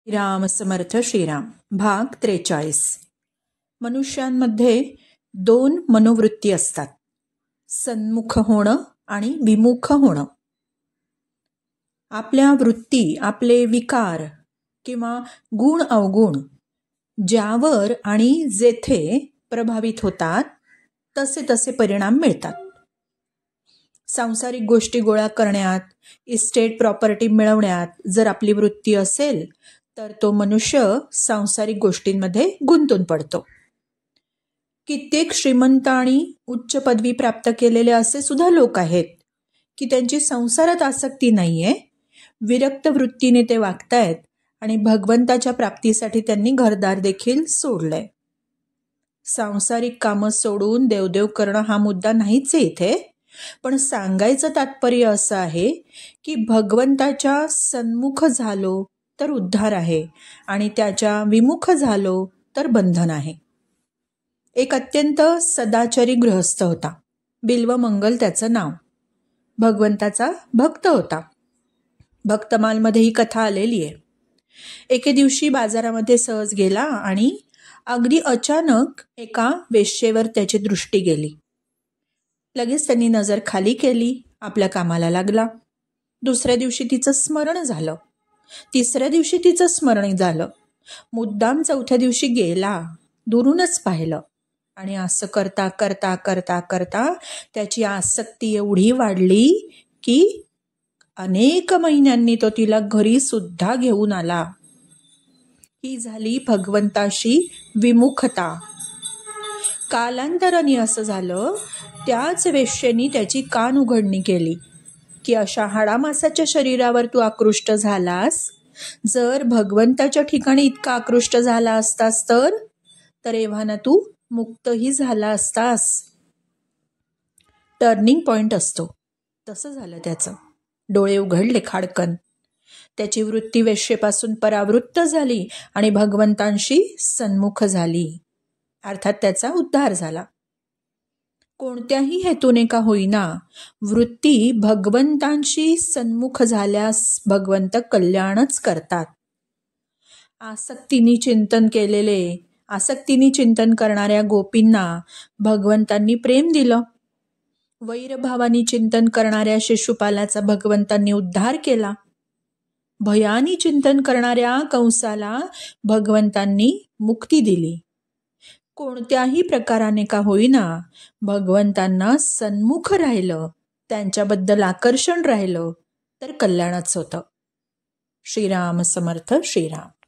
श्रीराम समर्थ श्रीराम. भाग 43. मनुष्यांमध्ये दोन मनोवृत्ती असतात, सन्मुख होणं आणि विमुख होणं. आपल्या वृत्ती, आपले विकार किंवा गुण अवगुण ज्यावर आणि जेथे प्रभावित होतात तसे तसे परिणाम मिळतात. सांसारिक गोष्टी गोळा करण्यात, इस्टेट प्रॉपर्टी मिळवण्यात जर आपली वृत्ती असेल तर तो मनुष्य सांसारिक गोष्टींमध्ये गुंतून पडतो. कित्येक श्रीमंत आणि उच्च पदवी प्राप्त केलेले असे सुद्धा लोक आहेत की त्यांची संसारात आसक्ती नाहीये, विरक्त वृत्तीने ते वागतायत आणि भगवंताच्या प्राप्तीसाठी त्यांनी घरदार देखील सोडलंय. सांसारिक कामं सोडून देवदेव करणं हा मुद्दा नाहीच आहे इथे, पण सांगायचं तात्पर्य असं आहे की भगवंताच्या सन्मुख झालो तर उद्धार आहे आणि त्याच्या विमुख झालो तर बंधन आहे. एक अत्यंत सदाचारी गृहस्थ होता. बिल्वमंगल त्याचं नाव. भगवंताचा भक्त होता. भक्तमालमध्ये ही कथा आलेली आहे. एके दिवशी बाजारामध्ये सहज गेला आणि अगदी अचानक एका वेश्येवर त्याची दृष्टी गेली. लगेच त्यांनी नजर खाली केली, आपल्या कामाला लागला. दुसऱ्या दिवशी तिचं स्मरण झालं, तिसऱ्या दिवशी तिचं स्मरण झालं. मुद्दाम चौथ्या दिवशी गेला, दुरूनच पाहिलं आणि असं करता करता करता करता त्याची आसक्ती एवढी वाढली की अनेक महिन्यांनी तो तिला घरी सुद्धा घेऊन आला. ही झाली भगवंताशी विमुखता. कालांतराने असं झालं, त्याच वेश्येनी त्याची कान उघडणी केली की अशा हाडामासाच्या शरीरावर तू आकृष्ट झालास. जर भगवंताच्या ठिकाणी इतका आकृष्ट झाला असतास तर एव्हाना तू मुक्तही झाला असतास. टर्निंग पॉइंट असतो तसं झालं त्याचं. डोळे उघडले खाडकन. त्याची वृत्ती वेश्येपासून परावृत्त झाली आणि भगवंतांशी सन्मुख झाली, अर्थात त्याचा उद्धार झाला. कोणत्याही हेतूने का होईना वृत्ती भगवंतांशी सन्मुख झाल्यास भगवंत कल्याणच करतात. आसक्तीने चिंतन करणाऱ्या गोपींना भगवंतांनी प्रेम दिलं. वैरभावानी चिंतन करणाऱ्या शिशुपालाचा भगवंतांनी उद्धार केला. भयानी चिंतन करणाऱ्या कंसाला भगवंतांनी मुक्ती दिली. कोणत्याही प्रकाराने का होईना भगवंतांना सन्मुख राहिलं, त्यांच्याबद्दल आकर्षण राहिलं तर कल्याणच होतं. श्रीराम समर्थ श्रीराम.